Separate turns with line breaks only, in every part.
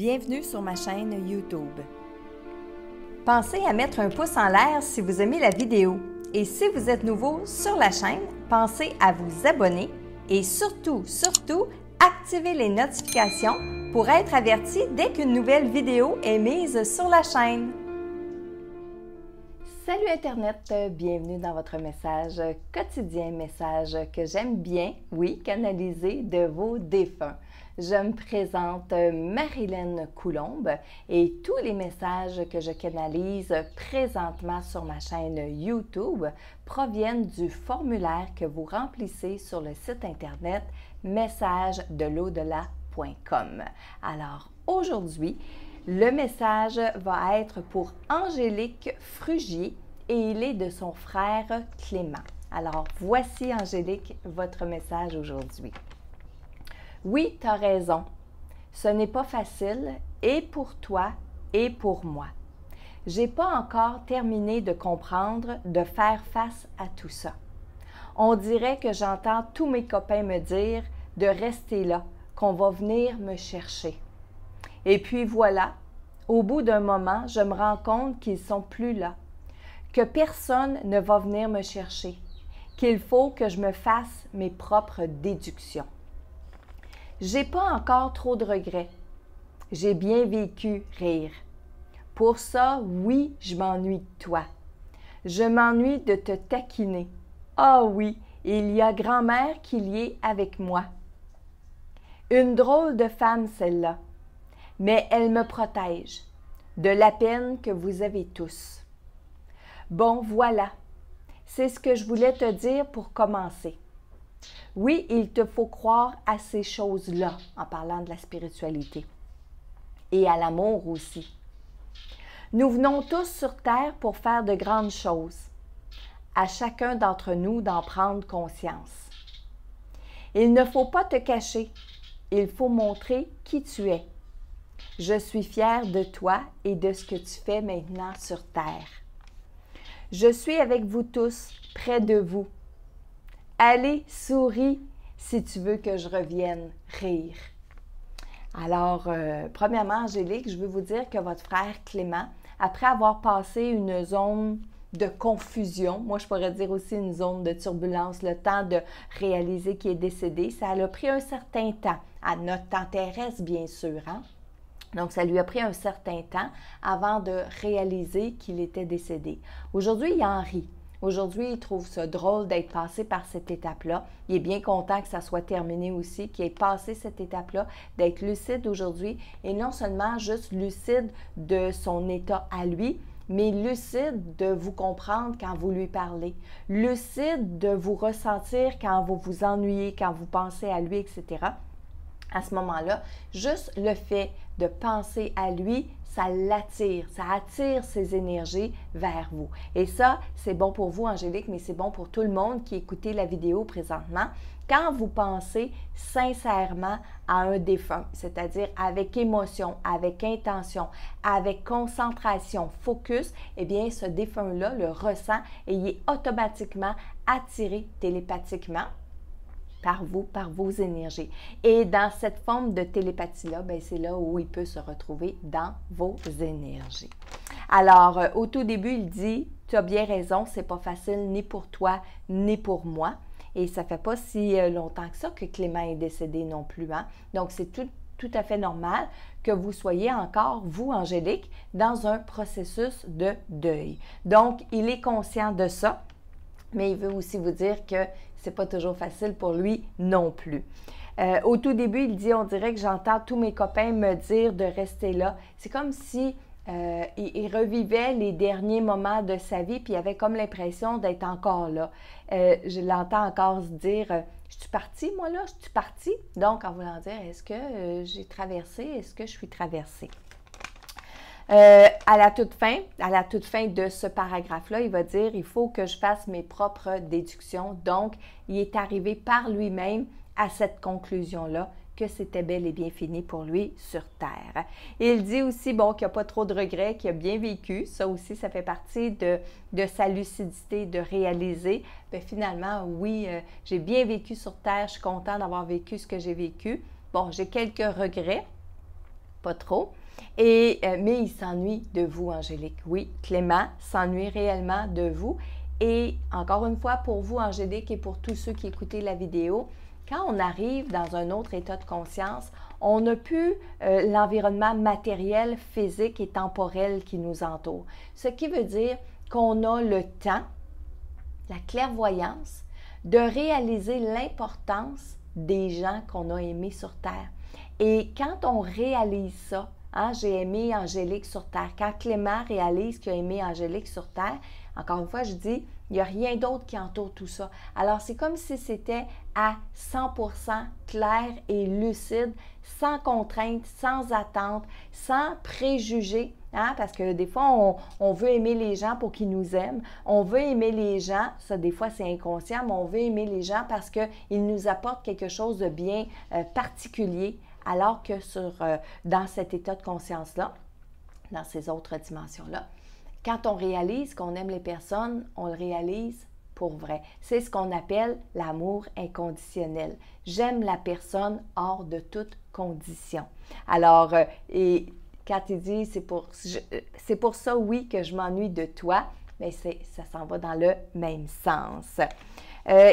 Bienvenue sur ma chaîne YouTube. Pensez à mettre un pouce en l'air si vous aimez la vidéo. Et si vous êtes nouveau sur la chaîne, pensez à vous abonner et surtout, activez les notifications pour être averti dès qu'une nouvelle vidéo est mise sur la chaîne. Salut Internet, bienvenue dans votre message quotidien, message que j'aime bien, oui, canaliser de vos défunts. Je me présente Marilyn Coulombe et tous les messages que je canalise présentement sur ma chaîne YouTube proviennent du formulaire que vous remplissez sur le site internet messagedelau-delà.com. Alors aujourd'hui, le message va être pour Angélique Frugier et il est de son frère Clément. Alors voici Angélique, votre message aujourd'hui. Oui, tu as raison. Ce n'est pas facile et pour toi et pour moi. J'ai pas encore terminé de comprendre, de faire face à tout ça. On dirait que j'entends tous mes copains me dire de rester là, qu'on va venir me chercher. Et puis voilà, au bout d'un moment, je me rends compte qu'ils sont plus là, que personne ne va venir me chercher, qu'il faut que je me fasse mes propres déductions. J'ai pas encore trop de regrets. J'ai bien vécu rire. Pour ça, oui, je m'ennuie de toi. Je m'ennuie de te taquiner. Ah oui, il y a grand-mère qui y est avec moi. Une drôle de femme, celle-là. Mais elle me protège de la peine que vous avez tous. Bon, voilà. C'est ce que je voulais te dire pour commencer. Oui, il te faut croire à ces choses-là, en parlant de la spiritualité. Et à l'amour aussi. Nous venons tous sur Terre pour faire de grandes choses. À chacun d'entre nous d'en prendre conscience. Il ne faut pas te cacher. Il faut montrer qui tu es. Je suis fière de toi et de ce que tu fais maintenant sur Terre. Je suis avec vous tous, près de vous. Allez, souris si tu veux que je revienne rire. Alors, premièrement, Angélique, je veux vous dire que votre frère Clément, après avoir passé une zone de confusion, moi je pourrais dire aussi une zone de turbulence, le temps de réaliser qu'il est décédé, ça a pris un certain temps, à notre temps terrestre bien sûr, hein? Donc, ça lui a pris un certain temps avant de réaliser qu'il était décédé. Aujourd'hui, il en rit. Aujourd'hui, il trouve ça drôle d'être passé par cette étape-là. Il est bien content que ça soit terminé aussi, qu'il ait passé cette étape-là, d'être lucide aujourd'hui et non seulement juste lucide de son état à lui, mais lucide de vous comprendre quand vous lui parlez, lucide de vous ressentir quand vous vous ennuyez, quand vous pensez à lui, etc. À ce moment-là, juste le fait de penser à lui, ça l'attire, ça attire ses énergies vers vous. Et ça, c'est bon pour vous, Angélique, mais c'est bon pour tout le monde qui écoute la vidéo présentement. Quand vous pensez sincèrement à un défunt, c'est-à-dire avec émotion, avec intention, avec concentration, focus, eh bien, ce défunt-là le ressent et il est automatiquement attiré télépathiquement par vous, par vos énergies. Et dans cette forme de télépathie-là, c'est là où il peut se retrouver dans vos énergies. Alors, au tout début, il dit, tu as bien raison, c'est pas facile ni pour toi, ni pour moi. Et ça fait pas si longtemps que ça que Clément est décédé non plus, hein? Donc, c'est tout à fait normal que vous soyez encore, vous, Angélique, dans un processus de deuil. Donc, il est conscient de ça. Mais il veut aussi vous dire que c'est pas toujours facile pour lui non plus. Au tout début, il dit, on dirait que j'entends tous mes copains me dire de rester là. C'est comme si il revivait les derniers moments de sa vie, puis il avait comme l'impression d'être encore là. Je l'entends encore se dire, je suis partie, moi là, je suis partie. Donc, en voulant dire, est-ce que j'ai traversé, est-ce que je suis traversée? À la toute fin de ce paragraphe-là, il va dire « Il faut que je fasse mes propres déductions ». Donc, il est arrivé par lui-même à cette conclusion-là que c'était bel et bien fini pour lui sur Terre. Et il dit aussi, bon, qu'il n'y a pas trop de regrets, qu'il a bien vécu. Ça aussi, ça fait partie de sa lucidité, de réaliser, bien, finalement, oui, j'ai bien vécu sur Terre, je suis content d'avoir vécu ce que j'ai vécu. Bon, j'ai quelques regrets. pas trop. Mais il s'ennuie de vous, Angélique. Oui, Clément s'ennuie réellement de vous. Et encore une fois, pour vous, Angélique, et pour tous ceux qui écoutaient la vidéo, quand on arrive dans un autre état de conscience, on n'a plus l'environnement matériel, physique et temporel qui nous entoure. Ce qui veut dire qu'on a le temps, la clairvoyance, de réaliser l'importance des gens qu'on a aimés sur Terre. Et quand on réalise ça, hein, j'ai aimé Angélique sur Terre. Quand Clément réalise qu'il a aimé Angélique sur Terre, encore une fois, je dis, il n'y a rien d'autre qui entoure tout ça. Alors, c'est comme si c'était à 100% clair et lucide, sans contrainte, sans attente, sans préjugés. Hein? Parce que des fois, on veut aimer les gens pour qu'ils nous aiment. On veut aimer les gens, ça des fois c'est inconscient, mais on veut aimer les gens parce qu'ils nous apportent quelque chose de bien particulier. Alors que dans cet état de conscience-là, dans ces autres dimensions-là, quand on réalise qu'on aime les personnes, on le réalise pour vrai. C'est ce qu'on appelle l'amour inconditionnel. J'aime la personne hors de toute condition. Alors, et quand il dit, c'est pour ça, oui, que je m'ennuie de toi, mais ça s'en va dans le même sens.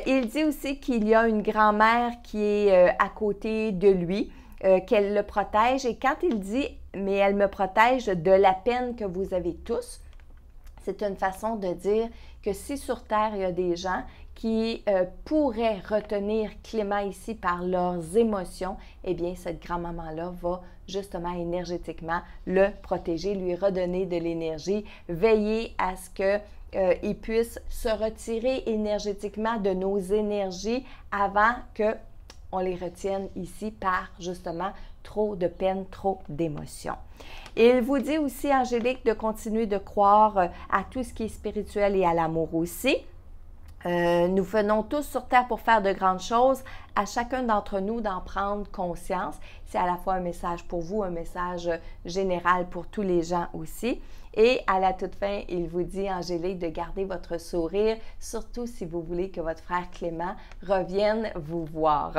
Il dit aussi qu'il y a une grand-mère qui est à côté de lui, qu'elle le protège. Et quand il dit « mais elle me protège de la peine que vous avez tous », c'est une façon de dire que si sur Terre, il y a des gens qui pourraient retenir Clément ici par leurs émotions, eh bien, cette grand-maman-là va justement énergétiquement le protéger, lui redonner de l'énergie, veiller à ce qu'il puisse se retirer énergétiquement de nos énergies avant que on les retienne ici par justement trop de peine, trop d'émotions. Il vous dit aussi, Angélique, de continuer de croire à tout ce qui est spirituel et à l'amour aussi. Nous venons tous sur Terre pour faire de grandes choses. À chacun d'entre nous d'en prendre conscience. C'est à la fois un message pour vous, un message général pour tous les gens aussi. Et à la toute fin, il vous dit, Angélique, de garder votre sourire, surtout si vous voulez que votre frère Clément revienne vous voir.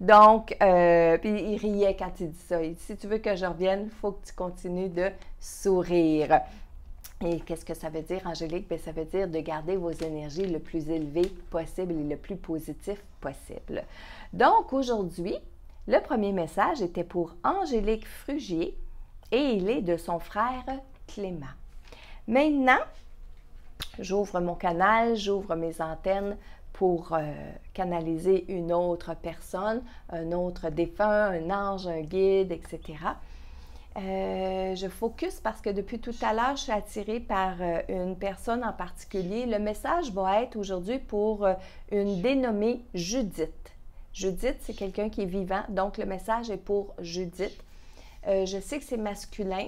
Donc, puis il riait quand il dit ça. Il dit, si tu veux que je revienne, il faut que tu continues de sourire. Et qu'est-ce que ça veut dire, Angélique? Bien, ça veut dire de garder vos énergies le plus élevées possible et le plus positif possible. Donc, aujourd'hui, le premier message était pour Angélique Frugier et il est de son frère Clément. Maintenant, j'ouvre mon canal, j'ouvre mes antennes pour canaliser une autre personne, un autre défunt, un ange, un guide, etc. Je focus parce que depuis tout à l'heure, je suis attirée par une personne en particulier. Le message va être aujourd'hui pour une dénommée Judith. Judith, c'est quelqu'un qui est vivant, donc le message est pour Judith. Je sais que c'est masculin.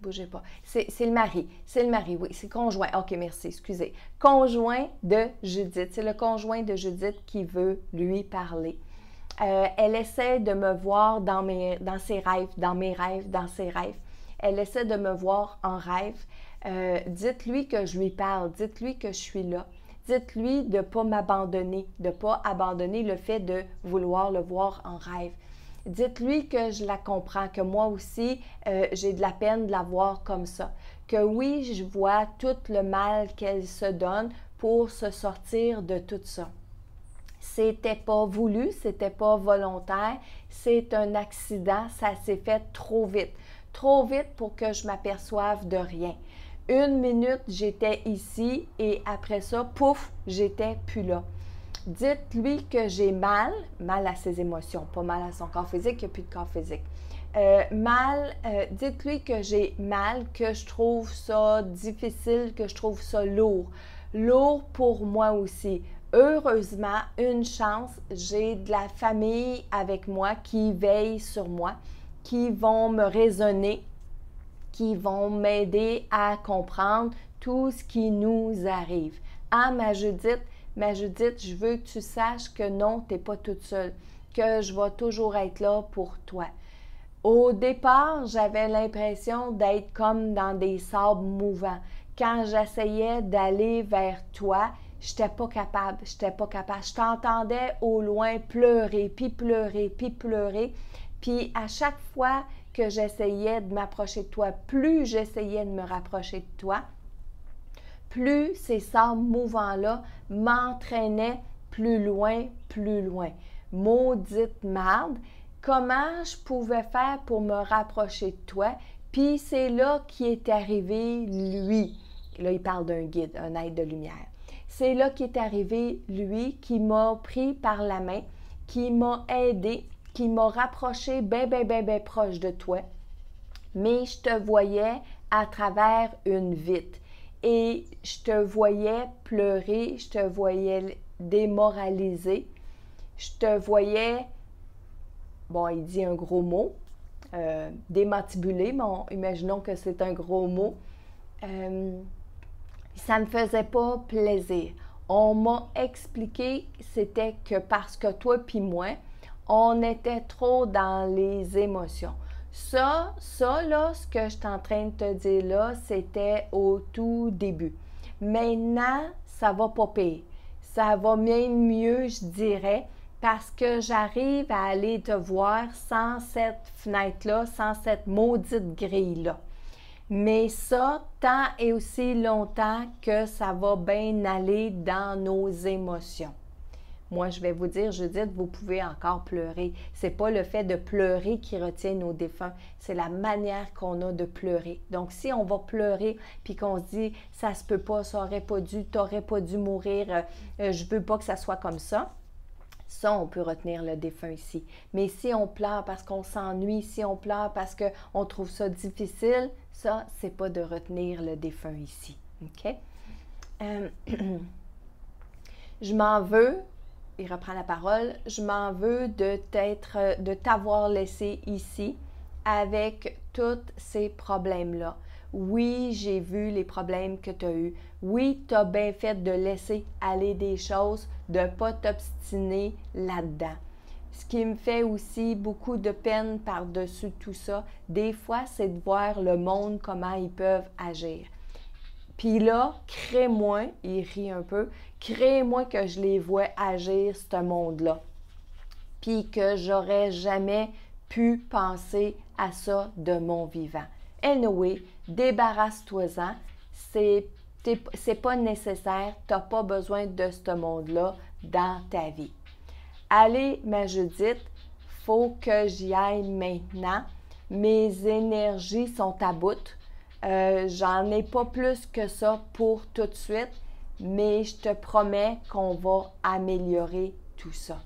Bougez pas. C'est le mari. C'est le mari, oui. C'est conjoint. OK, merci, excusez. Conjoint de Judith. C'est le conjoint de Judith qui veut lui parler. Elle essaie de me voir dans ses rêves, dans mes rêves, dans ses rêves. Elle essaie de me voir en rêve. Dites-lui que je lui parle. Dites-lui que je suis là. Dites-lui de ne pas m'abandonner, de ne pas abandonner le fait de vouloir le voir en rêve. Dites-lui que je la comprends, que moi aussi, j'ai de la peine de la voir comme ça. Que oui, je vois tout le mal qu'elle se donne pour se sortir de tout ça. C'était pas voulu, c'était pas volontaire, c'est un accident, ça s'est fait trop vite pour que je m'aperçoive de rien. 1 minute, j'étais ici et après ça, pouf, j'étais plus là. Dites-lui que j'ai mal à ses émotions, pas mal à son corps physique, il n'y a plus de corps physique. Dites-lui que j'ai mal, que je trouve ça difficile, que je trouve ça lourd. Lourd pour moi aussi. Heureusement, une chance, j'ai de la famille avec moi qui veille sur moi, qui vont me raisonner, qui vont m'aider à comprendre tout ce qui nous arrive. Ah, ma Judith, je veux que tu saches que non, tu n'es pas toute seule, que je vais toujours être là pour toi. Au départ, j'avais l'impression d'être comme dans des sables mouvants. Quand j'essayais d'aller vers toi, j'étais pas capable, j'étais pas capable. Je t'entendais au loin pleurer, puis pleurer, puis pleurer. Puis à chaque fois que j'essayais de m'approcher de toi, plus j'essayais de me rapprocher de toi, plus ces sables mouvants-là m'entraînaient plus loin, plus loin. Maudite marde, comment je pouvais faire pour me rapprocher de toi? Puis c'est là qu'est arrivé lui. Là, il parle d'un guide, un être de lumière. C'est là qu'est arrivé lui, qui m'a pris par la main, qui m'a aidé, qui m'a rapproché bien proche de toi. Mais je te voyais à travers une vitre. Et je te voyais pleurer, je te voyais démoraliser, je te voyais, bon, il dit un gros mot, démantibulé, mais imaginons que c'est un gros mot. Ça ne me faisait pas plaisir. On m'a expliqué c'était que parce que toi puis moi, on était trop dans les émotions. Ça là, ce que je suis en train de te dire là, c'était au tout début. Maintenant, ça va pas pire. Ça va même mieux, je dirais, parce que j'arrive à aller te voir sans cette fenêtre-là, sans cette maudite grille-là. Mais ça, tant et aussi longtemps que ça va bien aller dans nos émotions. Moi, je vais vous dire, Judith, vous pouvez encore pleurer. C'est pas le fait de pleurer qui retient nos défunts, c'est la manière qu'on a de pleurer. Donc, si on va pleurer puis qu'on se dit, ça se peut pas, ça aurait pas dû, t'aurais pas dû mourir, je veux pas que ça soit comme ça. Ça, on peut retenir le défunt ici. Mais si on pleure parce qu'on s'ennuie, si on pleure parce qu'on trouve ça difficile, ça, c'est pas de retenir le défunt ici. OK? Je m'en veux. Il reprend la parole, je m'en veux de t'avoir laissé ici avec tous ces problèmes-là. Oui, j'ai vu les problèmes que tu as eus. Oui, tu as bien fait de laisser aller des choses, de ne pas t'obstiner là-dedans. Ce qui me fait aussi beaucoup de peine par-dessus tout ça, des fois, c'est de voir le monde, comment ils peuvent agir. Puis là, crée-moi, il rit un peu, crée-moi que je les vois agir, ce monde-là. Puis que j'aurais jamais pu penser à ça de mon vivant. Anyway, débarrasse-toi-en, c'est pas nécessaire, tu n'as pas besoin de ce monde-là dans ta vie. Allez, ma Judith, faut que j'y aille maintenant. Mes énergies sont à bout. J'en ai pas plus que ça pour tout de suite, mais je te promets qu'on va améliorer tout ça.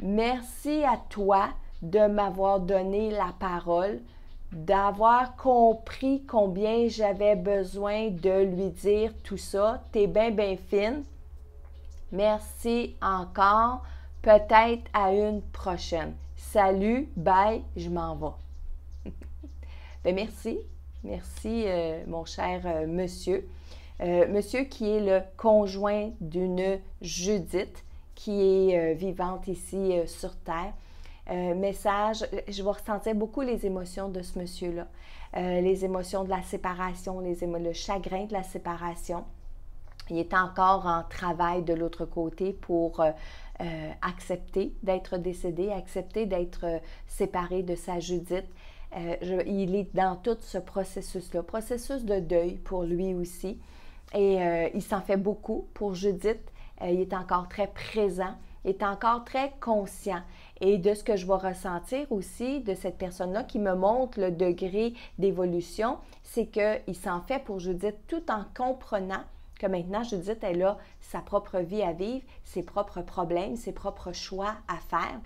Merci à toi de m'avoir donné la parole, d'avoir compris combien j'avais besoin de lui dire tout ça. T'es bien fine. Merci encore. Peut-être à une prochaine. Salut, bye, je m'en vais. Bien, merci. Merci, mon cher monsieur. Monsieur qui est le conjoint d'une Judith qui est vivante ici sur Terre. Message, je vais ressentir beaucoup les émotions de ce monsieur-là. Les émotions de la séparation, le chagrin de la séparation. Il est encore en travail de l'autre côté pour accepter d'être décédé, accepter d'être séparé de sa Judith. Il est dans tout ce processus-là, processus de deuil pour lui aussi. Et il s'en fait beaucoup pour Judith. Il est encore très présent, il est encore très conscient. Et de ce que je vais ressentir aussi de cette personne-là qui me montre le degré d'évolution, c'est qu'il s'en fait pour Judith tout en comprenant que maintenant, Judith, elle a sa propre vie à vivre, ses propres problèmes, ses propres choix à faire.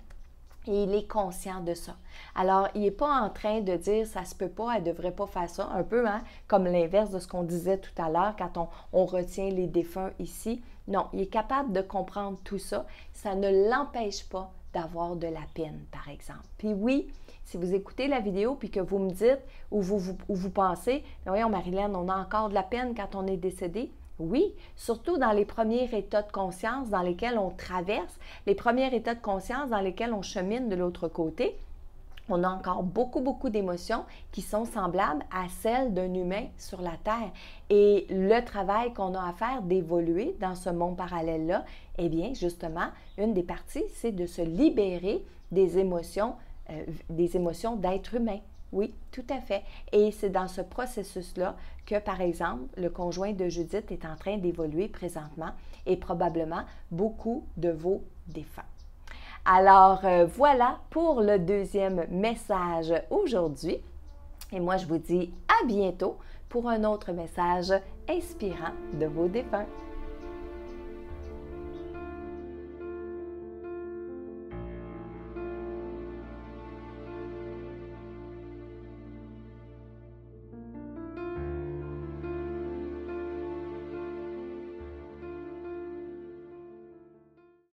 Et il est conscient de ça. Alors, il n'est pas en train de dire « ça se peut pas, elle ne devrait pas faire ça », un peu comme l'inverse de ce qu'on disait tout à l'heure quand on retient les défunts ici. Non, il est capable de comprendre tout ça. Ça ne l'empêche pas d'avoir de la peine, par exemple. Puis oui, si vous écoutez la vidéo puis que vous me dites ou vous pensez « voyons, Marilyn, on a encore de la peine quand on est décédé », oui, surtout dans les premiers états de conscience dans lesquels on traverse, les premiers états de conscience dans lesquels on chemine de l'autre côté, On a encore beaucoup d'émotions qui sont semblables à celles d'un humain sur la Terre. Et le travail qu'on a à faire d'évoluer dans ce monde parallèle-là, eh bien, justement, une des parties, c'est de se libérer des émotions d'être humain. Oui, tout à fait. Et c'est dans ce processus-là que, par exemple, le conjoint de Judith est en train d'évoluer présentement et probablement beaucoup de vos défunts. Alors, voilà pour le deuxième message aujourd'hui. Et moi, je vous dis à bientôt pour un autre message inspirant de vos défunts.